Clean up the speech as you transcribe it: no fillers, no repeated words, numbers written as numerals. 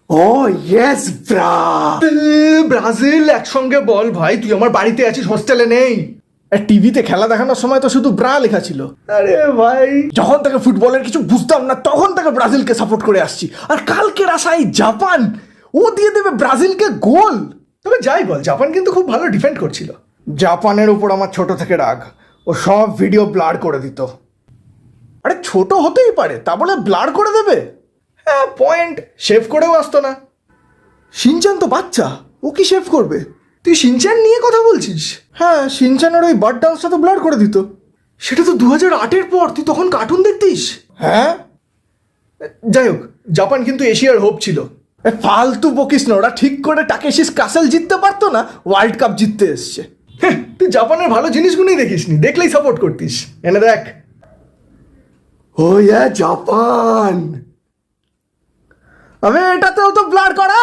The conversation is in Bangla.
ও ইয়েস ব্রা। ব্রাজিল একসঙ্গে বল ভাই, তুই আমার বাড়িতে আছিস, হোস্টেলে নেই। টিভিতে খেলা দেখানোর সময় তো শুধু ব্রা লেখা ছিল। আরে ভাই, যখন থেকে ফুটবলের কিছু বুঝতাম না তখন থেকে ব্রাজিলকে সাপোর্ট করে আসছি, আর কালকের আশায় জাপান, ও দিয়ে দেবে ব্রাজিলকে গোল। তবে যাই বল, জাপান কিন্তু খুব ভালো ডিফেন্ড করছিল। জাপানের উপর আমার ছোট থেকে রাগ, ও সব ভিডিও ব্লার করে দিত। আরে ছোট হতেই পারে, তা বলে ব্লার করে দেবে? হ্যাঁ পয়েন্ট, সেভ করেও আসতো না। শিনচান তো বাচ্চা, ও কি সেভ করবে? তুই শিনচ্যান নিয়ে কথা বলছিস? হ্যাঁ, শিনচানের ওই বার্ড ডান্সটা তো ব্লার করে দিত। সেটা তো 2008-এর পর, তুই তখন কার্টুন দেখতিস। হ্যাঁ, যাই হোক, জাপান কিন্তু এশিয়ার হোপ ছিল। ফালতু বকিস না, ওরা ঠিক করে টাকেশিস কাসেল জিততে পারতো না, ওয়ার্ল্ড কাপ জিততে এসছে। হ্যাঁ, তুই জাপানের ভালো জিনিসগুলোই দেখিসনি, দেখলেই সাপোর্ট করতিস। এনে দেখ। ও ইয়া জাপান, আমি এটাতেও তো ব্লার করা।